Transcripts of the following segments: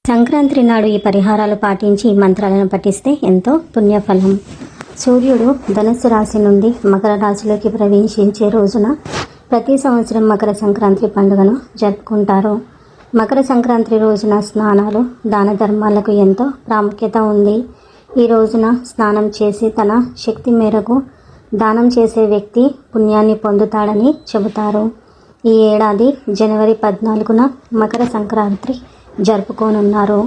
సంక్రాంతి నాడు ఈ పరిహారాలు పాటించి మంత్రాలను పఠిస్తే ఎంతో పుణ్యఫలం. సూర్యుడు ధనుస్సు రాశి నుండి మకర రాశిలోకి ప్రవేశించే రోజున ప్రతి సంవత్సరం మకర సంక్రాంతి పండుగను జరుపుకుంటారు. మకర సంక్రాంతి రోజున స్నానాలు, దాన ధర్మాలకు ఎంతో ప్రాముఖ్యత ఉంది. ఈ రోజున స్నానం చేసి తన శక్తి మేరకు దానం చేసే వ్యక్తి పుణ్యాన్ని పొందుతాడని చెబుతారు. ఈ ఏడాది జనవరి 14న మకర సంక్రాంతి జరుపుకోనున్నారు.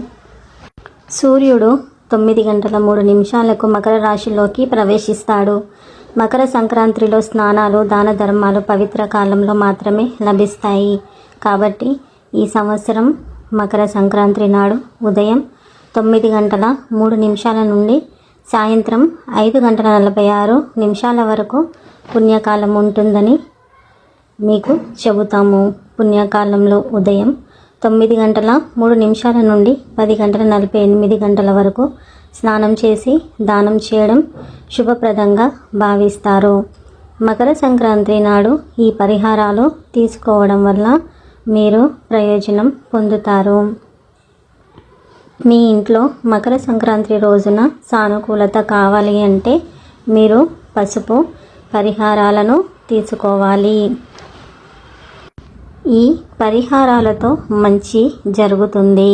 సూర్యుడు 9:03 మకర రాశిలోకి ప్రవేశిస్తాడు. మకర సంక్రాంతిలో స్నానాలు, దాన ధర్మాలు పవిత్ర కాలంలో మాత్రమే లభిస్తాయి. కాబట్టి ఈ సంవత్సరం మకర సంక్రాంతి నాడు ఉదయం 9:03 నుండి సాయంత్రం 5:46 వరకు పుణ్యకాలం ఉంటుందని మీకు చెబుతాము. పుణ్యకాలంలో ఉదయం 9:03 నుండి 10:48 వరకు స్నానం చేసి దానం చేయడం శుభప్రదంగా భావిస్తారు. మకర సంక్రాంతి నాడు ఈ పరిహారాలు తీసుకోవడం వల్ల మీరు ప్రయోజనం పొందుతారు. మీ ఇంట్లో మకర సంక్రాంతి రోజున సానుకూలత కావాలి అంటే మీరు పసుపు పరిహారాలను తీసుకోవాలి. ఈ పరిహారాలతో మంచి జరుగుతుంది.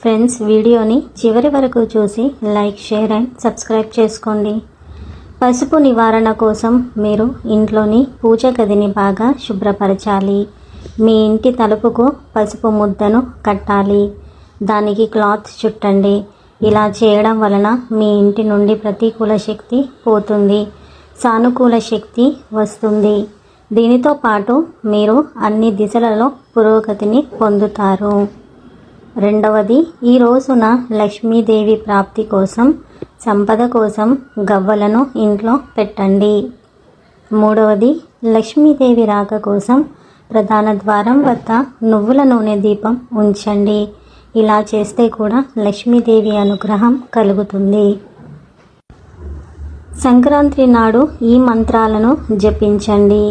ఫ్రెండ్స్, వీడియోని చివరి వరకు చూసి లైక్, షేర్ అండ్ సబ్స్క్రైబ్ చేసుకోండి. పసుపు నివారణ కోసం మీరు ఇంట్లోని పూజ గదిని బాగా శుభ్రపరచాలి. మీ ఇంటి తలుపుకు పసుపు ముద్దను కట్టాలి. దానికి క్లాత్ చుట్టండి. ఇలా చేయడం వలన మీ ఇంటి నుండి ప్రతికూల శక్తి పోతుంది, సానుకూల శక్తి వస్తుంది. దీనితో పాటు మీరు అన్ని దిశలలో పురోగతిని పొందుతారు. రెండవది, ఈ రోజున లక్ష్మీదేవి ప్రాప్తి కోసం, సంపద కోసం గవ్వలను ఇంట్లో పెట్టండి. మూడవది, లక్ష్మీదేవి రాక కోసం ప్రధాన ద్వారం వద్ద నువ్వుల నూనె దీపం ఉంచండి. ఇలా చేస్తే కూడా లక్ష్మీదేవి అనుగ్రహం కలుగుతుంది. సంక్రాంతి నాడు ఈ మంత్రాలను జపించండి.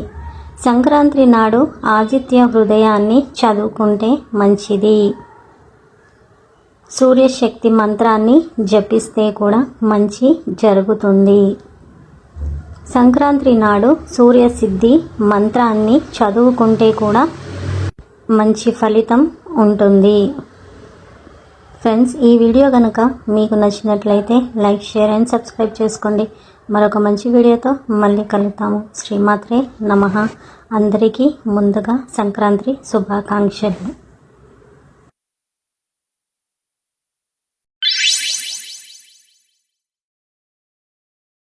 సంక్రాంతి నాడు ఆదిత్య హృదయాన్ని చదువుకుంటే మంచిది. సూర్యశక్తి మంత్రాన్ని జపిస్తే కూడా మంచి జరుగుతుంది. సంక్రాంతి నాడు సూర్యసిద్ధి మంత్రాన్ని చదువుకుంటే కూడా మంచి ఫలితం ఉంటుంది. ఫ్రెండ్స్, ఈ వీడియో కనుక మీకు నచ్చినట్లయితే లైక్, షేర్ అండ్ సబ్స్క్రైబ్ చేసుకోండి. మరొక మంచి వీడియోతో మళ్ళీ కలుద్దాము. శ్రీమాత్రే నమః. అందరికీ ముందుగా సంక్రాంతి శుభాకాంక్షలు.